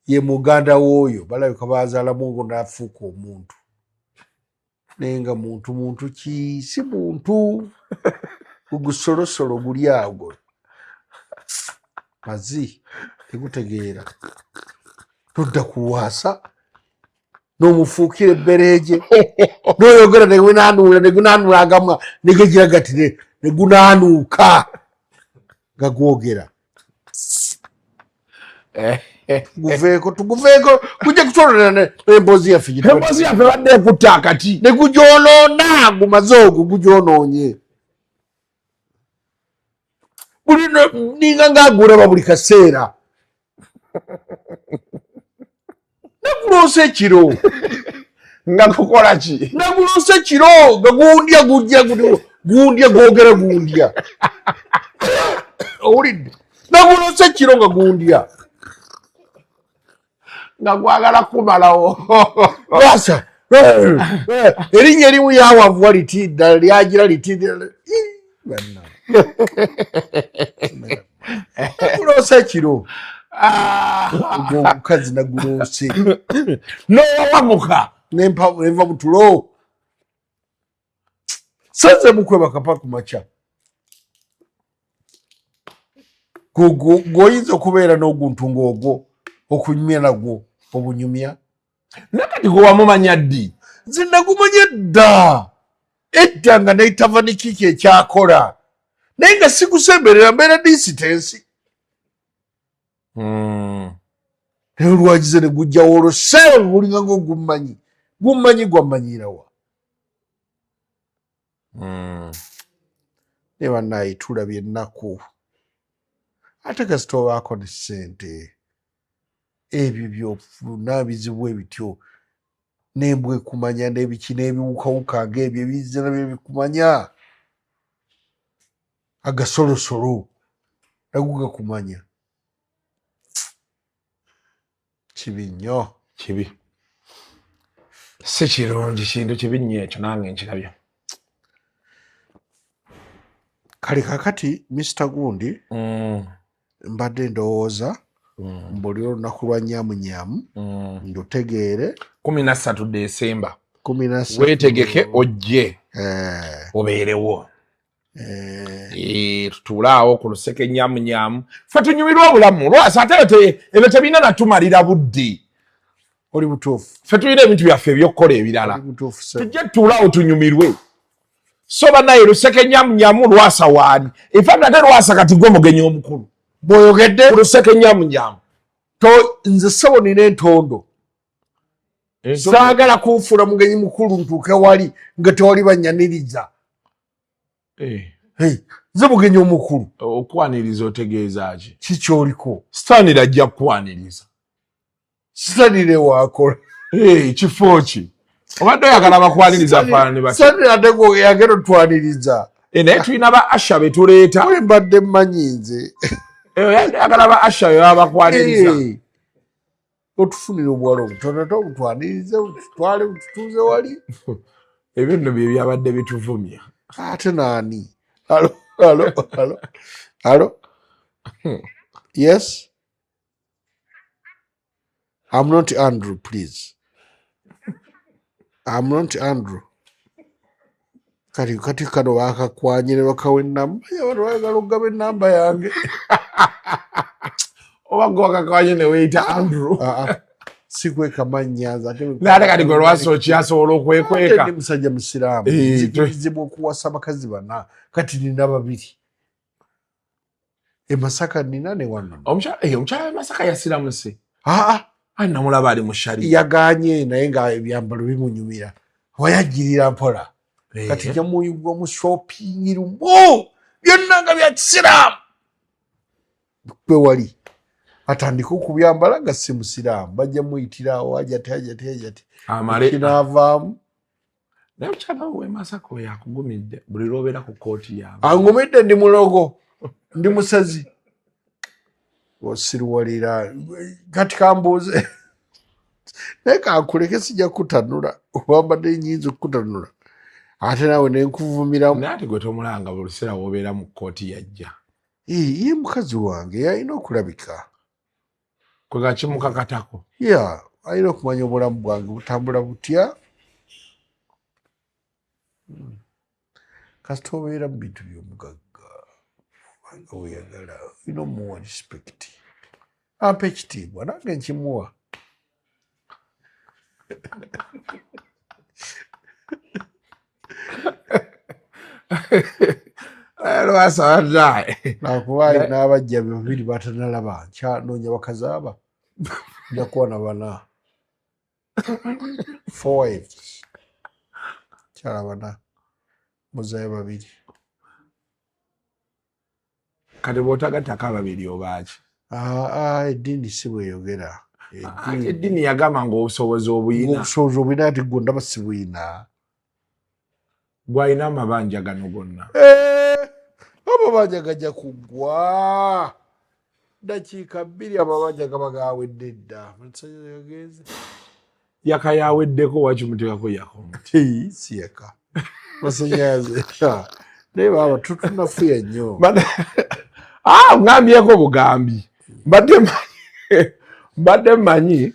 I: ye muganda w'oyo balabika baazaalamu ngo n'afuuka omuntu naye nga muntu ki si muntu gusolosolo guli awo mazi tegutegeera todda ku Lwasa n'omufuukira ebbereege n'oyogera negunaanula agamwa negegira gati negunaanuuka nga gwogera tuguveeko kujja kutwolera emboozi yaffe
D: badde ekutta akati
I: negugyonoona gumaze ogwo gugyonoonye ninga ngaagulaba buli kaseera naguloosa ekiro
D: nga kukola ki
I: naguloosa ekiro nga gundya gwogera gundya owulidde naguloosa ekiro nga gundya
D: nga gwagala kumalawo
I: Lwasa erinnya erimu yawavuwa liti ddala lyagira liti naguloosa ekiro omukazi naguloose
D: n'owawamuka
I: nenva butulo sanze mukwebaka pa ku makya gwoyinza okubeera n'oguntu ng'ogwo okunyumya nagwo obunyumya
D: nakati gwe wamumanya ddi
I: nze nagumanya dda edda nga naitava ne kiki ekyakola naye nga sigusemberera mbeera disitensi naye olwagize ne gujjawo olwo seewa gulinga ng'ogummanyi gwammanyiirawa naye bannaye tulabye ennaku ate kasita obaako ne ssente ebyo byofuna bizibu ebityo n'embwa ekumanya n'ebiki n'ebiwukawuka ng'ebyo ebizze nabyo bikumanya agasolosolo nago gakumanya kibi nnyo
D: kibi si kirungi kintu kibi nnyo ekyo nange nkirabye
I: kale kakati Mr. Gundi mbadde ndowooza mbuli olunaku lwa nyamunyamu ndutegeere
D: 13 Desemba
I: 13
D: weetegeke ojje obeerewo Tutulaawo ku luseke nyamunyamu ffe tunyumirwa obulamu Lwasa ate ebyo tebina natumalira budde
I: oli butuufu
D: ffe tulina ebintu byaffe ebyokukola ebirala tujje tuulaawo tunyumirwe so bannaye luseke nyamunyamu Lwasa waani ifambe ate Lwasa kati gwe mugenyi omukulu
I: bw'oyogedde
D: ku luseke nyamunyamu
I: nze ssebo nina entondo saagala kuufuula mugenyi mukulu ntuuke wali nga tewali bannyaniriza nze mugenyi omukulu
D: okwaniriza otegeeza ki
I: kikyoliko
D: Stanley ajja kukwaniriza
I: Stanley waakola
D: kifo ki obadde oyagala bakwaniriza faanani bati
I: Stanley ate gwe yagera otwaniriza
D: naye tulina ba Asha be tuleeta
I: mbadde mmanyi nze
D: oyagala ba Asha be baba bakwaniriza
I: otufunira obuwala obutono ate obutwanirize tutwale bututuuze wali
D: ebyo nno bye byabadde bituvumya
I: ate naani Hello? Yes? I'm not Andrew, please. I'm not Andrew. Kati kano bakakwanye ne bakawa ennamba y'abantu bayagala okugaba ennamba yange.
D: Oba gwe wakakwanye ne weeyita Andrew.
I: Sikweka mannya nze ate
D: kati gwe Lwasa okyasobola okwekweka.
I: Ndi musajja musiraamu. Nzikirizibwa okuwasa abakazi bana. Kati nina babiri. E Masaka nina ne wano.
D: Omukyala we Masaka yasiramuse. Namulaba ali mu shali.
I: Yaganye naye nga ebyambalo bimunyumira. Wayagirira mpola. Kati jamuyigwa mu shopping room. Byonna nga bya kisiraamu. Gwe wali. Atandika okubyambala nga si musiraamu. Bajja muyitirawo ajati. Kinaavaamu.
D: Naye omukyala we Masaka oyo akugumidde buli lw'obeera ku kooti yaabwe.
I: Angumidde ndi mulogo. Ndi musazi. Osiruwalira kati kambuuze naye kankuleke sijja kutanula obambadde nyinza okutanula ate naawe nenkuvumiramu
D: naye ate gwe tomulanga buli kiseera w'obeera mu kkooti yajja
I: ye mukazi wange yalina okulabika
D: kwe gakimukakatako
I: alina okumanya obulamu bwange butambula butya kasita obeera mu bintu by'omugagga nga weyagala olina omuwa respect ampa ekitiibwa nange nkimuwa
D: Lwasa waddaye
I: nakuba alina abajja babiri batanalaba nkyanoonya bakazaaba nja kuba na bana 4 wives kyala bana muzayo babiri
D: kati bw'otagattako ababiri obaaki
I: eddiini si bweyogera
D: eddiini yagamba ng'obusobozi obuyina
I: obusobozi obuyina ati gwe ndaba si buyina
D: gwalina amabanja gano gonna
I: amabanja gajja kuggwa dakiika 2 amabanja gaba gawedde dda yagenze
D: yaka yaweddeko wakimuteekako yakomuti
I: si yaka masanyaze naye baba tutunafuya nnyo
D: ngambyeko bugambi mbadde mmanyi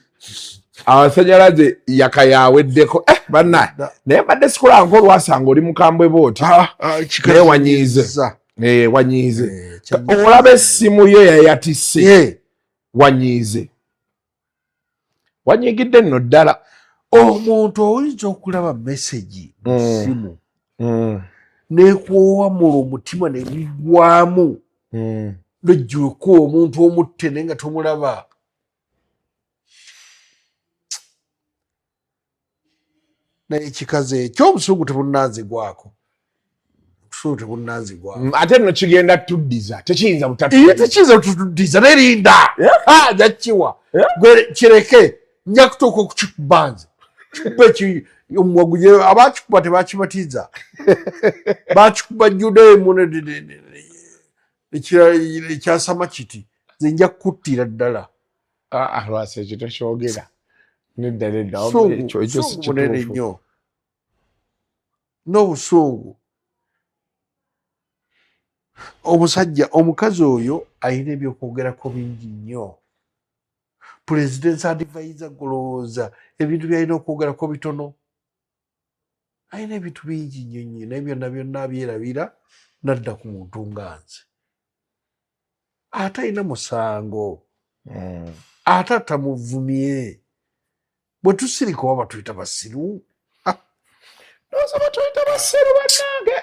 D: amasanyalaze yaka yaweddeko bannaye naye mbadde sikulanga olwasanga oli mukambwe booti naye wanyiize olaba essimu ye yayatisse wanyiize wanyigidde nno ddala
I: omuntu oyinza okulaba mesegi mu ssimu nekuwamula omutima nebigwamu nojjuko omuntu omutte naye nga tomulaba naye kikaze ekyo obusungu tebunanzigwako obusungu tebunanzigwako
D: ate nno kigenda tuddiza tekiyinza
I: tekiyinza tutuddiza nerinda jakiwa kireke nja kutuuka okukikuba nze kikuba omwaguye abakikuba tebakibatiza bakikuba judemu ekyasama kiti nze nja kukuttira ddala
D: Lwasa ekyo tokyogera
I: busungu bunene nnyo n'obusungu omusajja omukazi oyo alina ebyokwogerako bingi nnyo President's advisor golowooza ebintu byalina okwogerako bitono alina ebintu bingi nnyo nnyo naye byonna byonna abyerabira nadda ku muntu nga nze ate alina musango ate atamuvumye bwe tusirika oba batuyita basiru
D: noza batuyita basiru bannange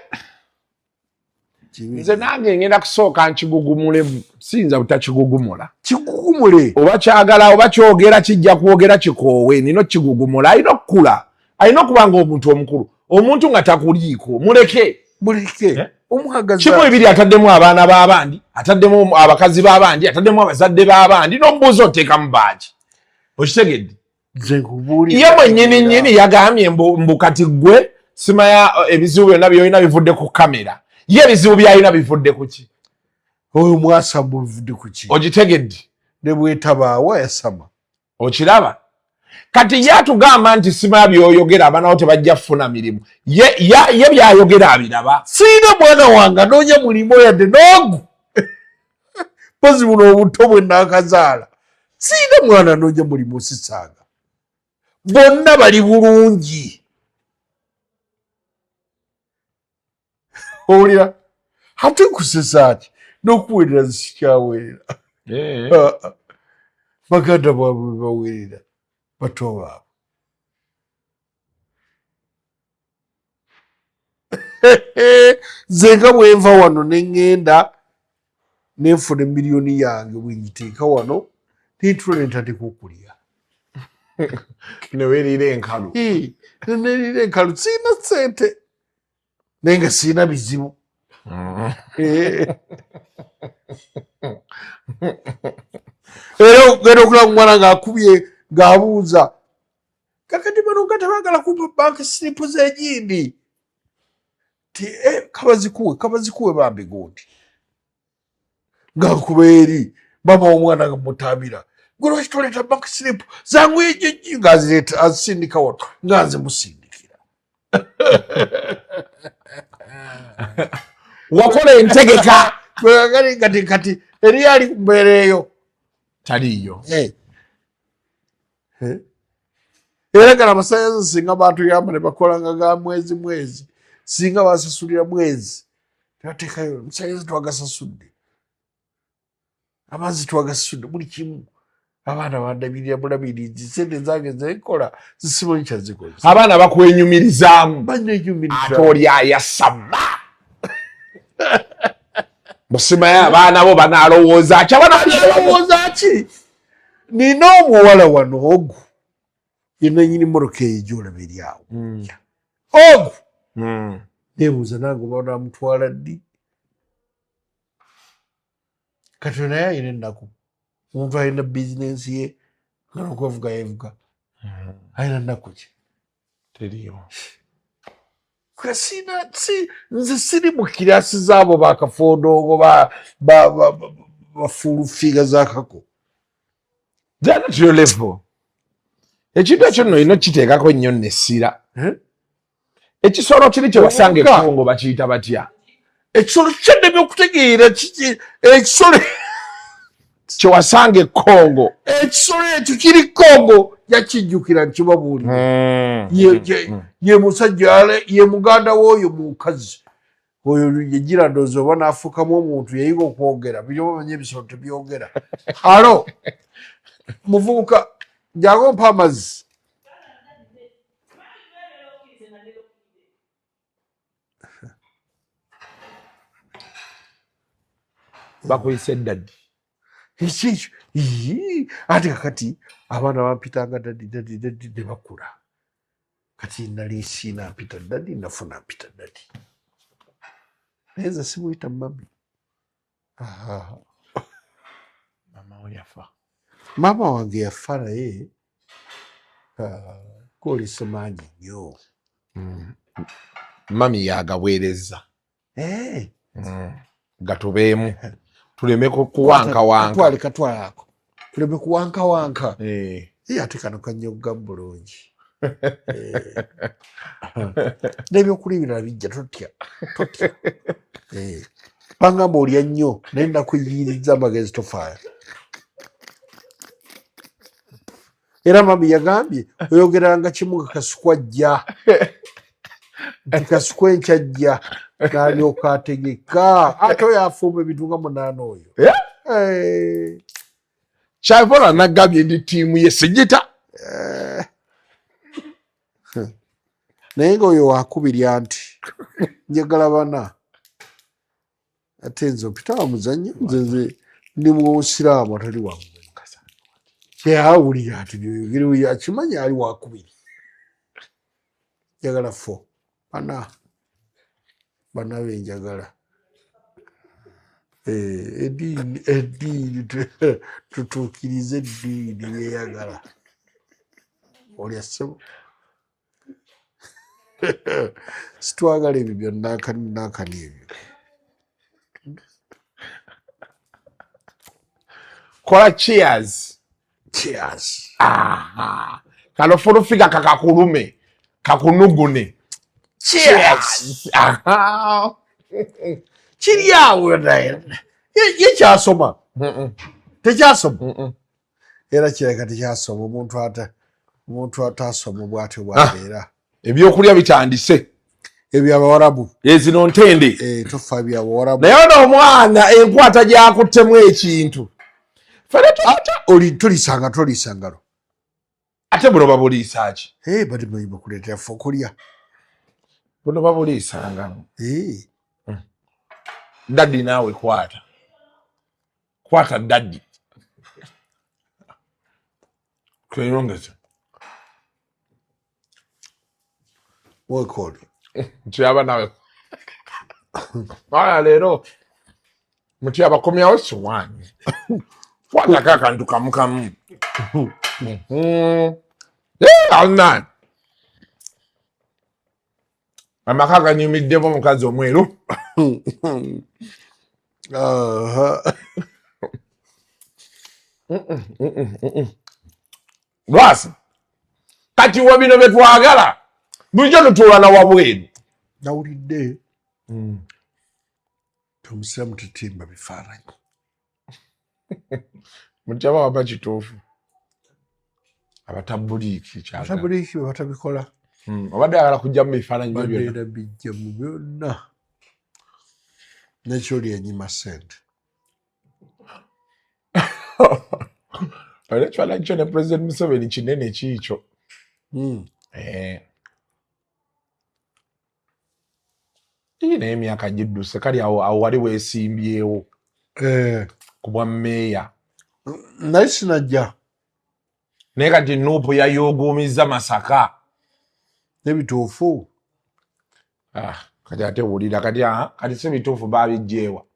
D: nze nange ngenda kusooka nkigugumule siyinza butakigugumula
I: kigugumule
D: oba kyagala oba kyogera kijja kwogera kikoowe nino kigugumula alina okukula alina okuba nga omuntu omukulu omuntu nga takuliiko muleke kimu ebiri ataddemu abaana b'abandi ataddemu abakazi b'abandi ataddemu abazadde b'abandi n'omubuuza oteeka mu baagi okitegedde ye mwennyini yagambye mbu kati gwe simanya ebizibu byonna byolina bivudde ku kamera ye ebizibu byalina bivudde ku ki
I: oyo mwasambu bivudde ku ki
D: ogitegedde
I: ne bwetabaawa yasama
D: okiraba kati ye atugamba nti simanya byoyogera abaanawo tebajja kufuna mirimu ye byayogera abiraba
I: siina mwana wange anoonya mulimu yadde n'ogu pozi buno obuto bwe naakazaala siina mwana anoonya mulimu sisaaga bonna bali bulungi owulira ate kusesaaki n'okuweerera zikyaweerera baganda baabwe bebaweerera bato baabwe nze nga bwenva wano neŋŋenda nenfuna emiliyoni yange bwengiteeka wano nentula nentandika okulya
D: neweerira enkalu
I: nerira enkalu siina ssente naye nga siina bizibu era ogenda okulaba omwana ng'akubye ng'abuuza kakati bano nga tebagala kuba banki siripu z'egindi ti kabazikuwe bambi gundi ng'akuba eri mama omwana nga mutambira gwe lwaki toleeta banki siripu zangu ejeji ng'azireeta azisindika wano nga nze musindikira
D: wakola entegeka
I: kati eri ali ku mbeera eyo
D: taliyo
I: era gala amasanyalaze singa batuyamba ne bakolanga ga mwezi singa basasulira mwezi tebateekayo amasanyalaze twagasasudde amazzi twagasasudde buli kimu abaana bandabirira bulabirizi sente zange zenkola zisimanyi kyazikozesa
D: abaana bakwenyumirizaamu
I: banyenyumiriza
D: ate oli ayasama busimaye abaana bo banaalowooza ki
I: banaalowooza ki nina omuwala wano ogu yenanyini moroka eyo gyolaba eri awo ogu nebuuza nange oba namutwala ddi kati naye ayina ennaku omuntu alina bizinensi ye nga nokwevuga yevuga alina nnaku ki
D: teriyo
I: nze siri mu kirasi zaabo bakafondongo bafuulufiga zakako
D: jana tuyo levo ekintu ekyo nno ino kiteekako nnyo nessira ekisolo kiri kye wasanga ekongo bakiyita batya
I: ekisolo kyenneme okutegeera ekisolo
D: kye wasanga ekongo
I: ekisolo ekyo kiri kongo yakijjukira nkibabuuli ye musajja ye muganda w'oyo mukazi oyo yegira ndowooza oba naafuukamu omuntu yayiga okwogera byobamanya ebisolo tebyogera alo muvubuka jangu mpa amazzi
D: bakuyise eddaddi
I: ekikyo ate kakati abaana bampitanga dadi ne bakula kati nali siina mpita dadi nafuna mpita dadi naye nze simuyita mami
D: mama we yafa
I: maama wange yafa naye kolisa maanyi nnyo
D: mami yagaweereza gatubeemu tuleme kuwankawanka
I: katwala ako tuleme kuwankawanka ate kano kanyoga bulungi n'ebyokulya ebirala bijja totya bangamba olya nnyo naye nakuyiriza amagezi tofaayo era mami yagambye oyogeranga kimu nga kasukwa ajja nti kasukwa enkyajja n'alyoka ategeka ate oyo afumba ebintu nga munaana oyo.
D: Kyavola n'aggabye ndi ttiimu ye sigita.
I: Naye ng'oyo wakubirya nti njagala bana ate nze mpita wa muzannyo nze ndi musiraamu atali wa muzannyo. Kyawulira ati byoyogere akimanyi ali wakubiri. Njagala fo bana benjagala. Eddiini tutuukirize eddiini lyeyagala. Olya ssebo situwagala ebyo byonna nakani ebyo.
D: Kola cheers. Kano fulufiga kakakulume kakunugune. Cheers.
I: Kiri awo naye ye kyasoma tekyasoma era kireka tekyasoma omuntu atasoma bw'atyo bwabeera.
D: Ebyokulya bitandise
I: eby'Abawarabu
D: zino ntende
I: tofa by'Abawarabu.
D: naye ono omwana enkwata gyakuttemu ekintu
I: tolisangalo
D: ate buno babuliisa ki?
I: Bali manyi bakuleetera fe okulya
D: buno babuliisangano. Daddi naawe kwata daddi tweyongeze
I: wekoli
D: ntyaba nawe aya leero mutyaba komyawo siwanyi kwatako akantu kamukamu alina amaka ganyumiddemu omukazi omweru. Lwasa kati wa bino bye twagala bulijjo tutuula na wabweru.
I: Nawulidde tomusiramu tetimba bifaananyi.
D: Mutyaba waba kituufu abatabuliiki
I: batabuliiki bwe batabikola
D: obadde ayagala kujjamu bifaananyi
I: byonna bijjamu byonna nekyoli yanyima ssente.
D: Ekifaananyi kyo ne Pulezidenti Museveni kinene kiikyo. Naye emyaka gidduse kali awo wali weesimbyewo ku bwa mmeeya.
I: Naye sinajja.
D: Naye kati Nuupu yayoogoomizza Masaka
I: n'ebituufu.
D: Kati ate wulira kati si bituufu baabijjeewa.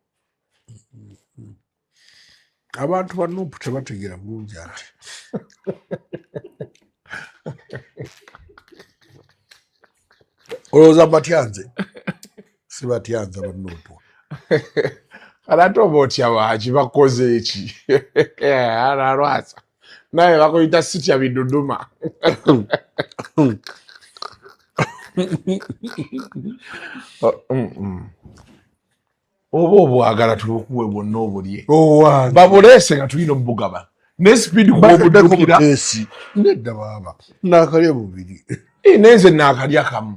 I: Abantu ba Nuupu tebategeera bulungi ati. Olowooza mbatyanze? Si batyanza ba Nuupu.
D: Kati ate oba otya baaki bakoze eki? Lwasa naye bakuyita sitya biduduma. Oba obwagala tubukuwe bwonna obulye babuleese nga tulina obugaba ne sipiidi kubuddukira.
I: Nedda baaba naakalya bubiri
D: nenze naakalya kamu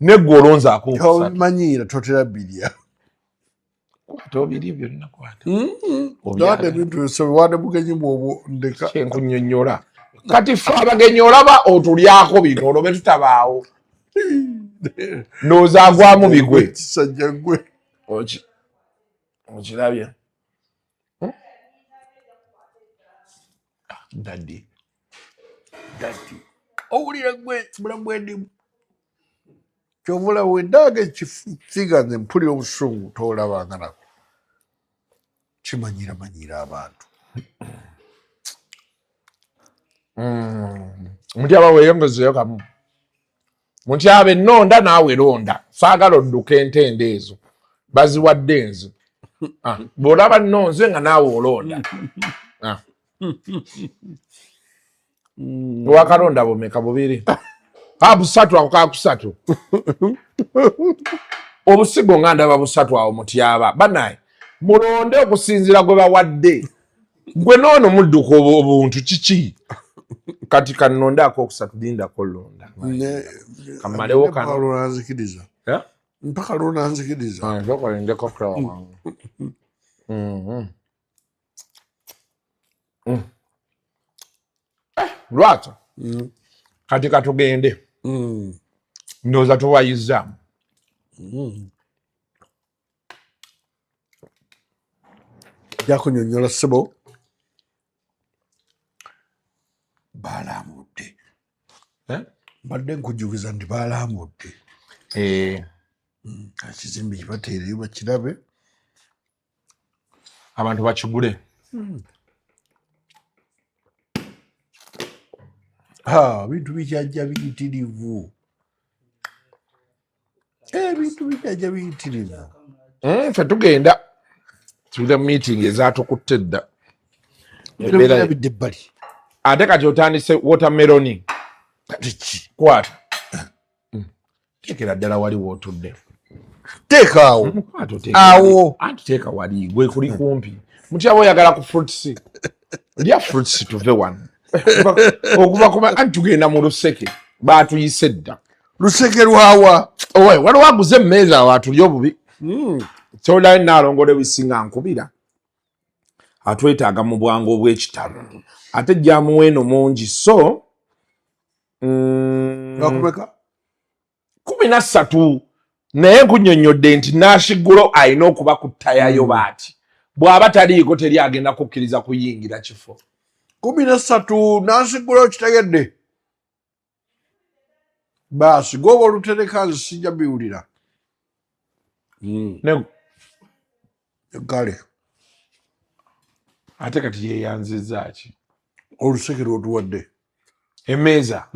D: neggwe olonzaako
I: manyiira totera birya
D: kwata obirye byonna kwata
I: ate ebintu bisobe wadde bugenyi bwobwo ndeka
D: kyenkunnyonnyola kati fe abagenyi olaba otulyako bino olwo be tutabaawo n'ozaagwamu bigwe
I: kisajja gwe
D: okirabye daddi
I: owulira gwe mulamu bwendimu kyovula wendaaga ekifiga nze mpulira obusungu toolabanga nako kimanyiramanyira abantu.
D: Mutyaba weeyongezeyo kamu mutyaba ennonda naawe londa saagala odduka entende ezo baziwadde nze bw'olaba nnonze nga naawe olonda. Wakalonda bumeka bubiri busatu ako kakusatu obusigo nga ndaba busatu awo mutyaba banaye mulonde okusinziira gwe bawadde gwe noono mudduka obuntu kiki kati kanonda akokusatu lindako londa kamalewo
I: kanzikiriza mpaka lona nzikiriza
D: ndokolendeko fulawa wange. Lwasa kati katugende ndowooza tuwayiza
I: jakunyonyola ssebo baalambudde mbadde nkujukiza nti baalambudde ekizimbe kibateereyo bakirabe
D: abantu bakigule.
I: Bintu bikyajja biyitirivu ebintu bijajja biyitirivu.
D: Ffe tugenda tulira meeting ezatukutte dda
I: Birabidde ebbali.
D: Ate kati otandise watermeloni
I: Kati
D: kwata tekera ddala wali wootudde
I: teeka awo
D: anti teeka wali gwe kuli kumpi mutyaba oyagala ku fruits lya fruits tuve wano okuva kuba anti tugenda mu luseke baatuyise dda
I: luseke lwawa
D: waliwo aguze emmeeza awo atulya obubi kyolayo naalongole bisinga nkubira atwetaaga mu bwangu obw'ekitalo ate jjamuweeno mungi so
I: akumeka
D: 13 naye nkunyonnyodde nti naashigulo alina okuba ku ttayayo baati bw'aba taliiko teri agenda kukkiriza kuyingira kifo
I: 13 nasigula okitegedde baasi goba olutereka nze sijja biwulira kale
D: ate kati yeeyanzizza ki
I: oluseke lwotuwadde
D: emmeeza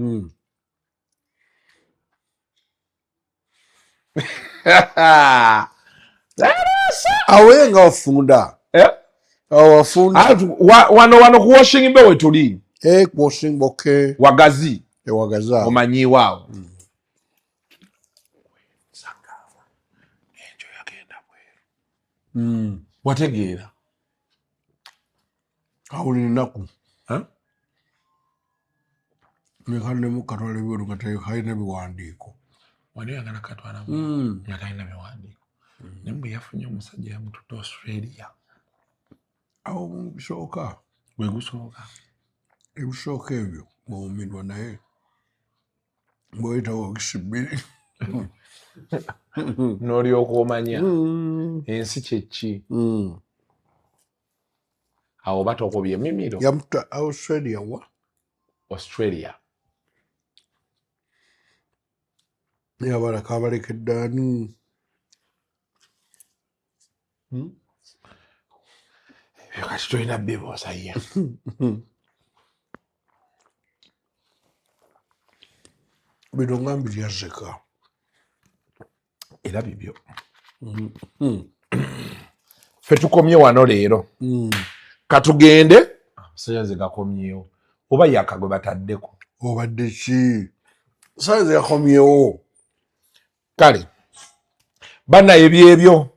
I: awe nga wafunda awo wafunda
D: wano ku washing mbe we tuli
I: kuosimboke
D: wagazi
I: ewagaza
D: omanyiwaawo enjo yagenda bweru wategeera
I: awulira ennaku nekannemu katwala ebweru nga kalina ebiwandiiko
D: wali oyagala katwalamu nga talina biwandiiko naye bwe yafunye omusajja yamututta Australia
I: awo bisooka
D: bwe gusooka
I: ebisooka ebyo bwewumirwa naye bweyitawo okisibbiri
D: n'olyoka omanya ensi kyeki awo batokobya emimiro
I: yamutta Australia wa
D: Australia
I: yabalaka abalekeddaani
D: ebyo kati tolina bibosaya
I: bino ngambi lyazeka
D: era bibyo ffe tukomye wano leero katugende musajja gakomyewo oba yakagwe bataddeko
I: obadde ki saize yakomyewo
D: kale bannaye byebyo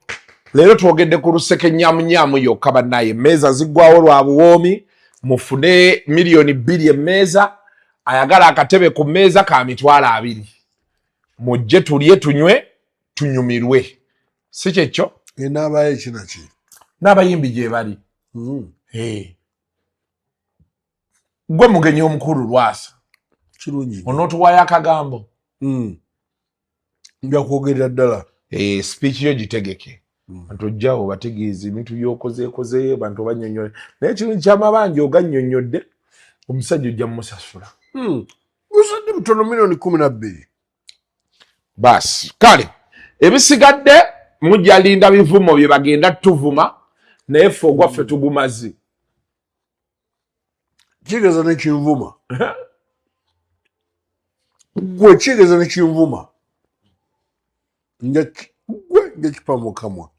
D: leero twogedde ku luseke nyamunyamu yokka bannaye emmeeza ziggwawo lwa buwoomi mufune $2 million emmeeza ayagala akatebe ku mmeeza ka $20 mujje tulye tunywe tunyumirwe si kyekyo
I: enaabayo ekinaki
D: n'abayimbi gye bali gwe mugenyi omukulu Lwasa
I: kirungi
D: onootuwaayo akagambo
I: nja kwogerera ddala
D: speech yo gitegeke bantu ojjawo bategeeza ebintu byokozeekozeeyo bantu banyonyole naye kirungi kyamabanja ogannyonnyodde omusajja ojja mumusasula
I: busadde butono $12
D: baasi kale ebisigadde mujja linda bivumo bye bagenda tuvuma naye ffe ogwaffe tugumazi
I: kigeza nekinvuma gwe kigeza nekinvuma gwe njakipa mukamwa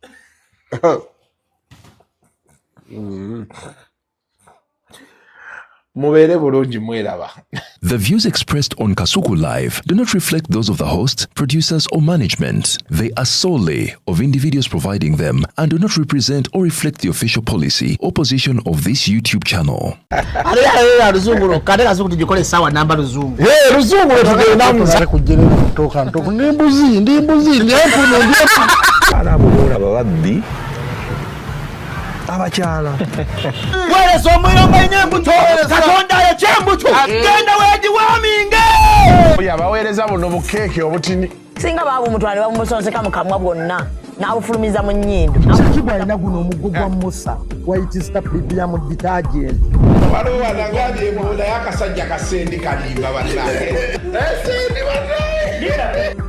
D: Mubere bulungi mweraba.
A: The views expressed on Kasuku Live do not reflect those of the host, producers, or management. They are solely of individuals providing them and do not represent or reflect the official policy or position of this YouTube channel.
F: Ruzungu kale Kasuku tujikole sawa namba Ruzungu.
D: Ruzungu tugenda musa
I: kujjera kutoka ntoko n'embuzi
G: Ababuula bababbi. Abakyala.
F: Weereza omuyomba enyembuto Katonda yekyembuto genda weegiwaaminge.
D: Yabaweereza buno bukeeke obutini.
H: Singa baabumutwale bamusonseka mu kamwa bwonna n'abufulumiza mu nnyindo.
F: Kibwa alina guno omuggo gwa Musa White Star Premium Detergent.
D: Waliwo wanagambye ebola y'akasajja kasendi kalimba bannange. Esendi bannange.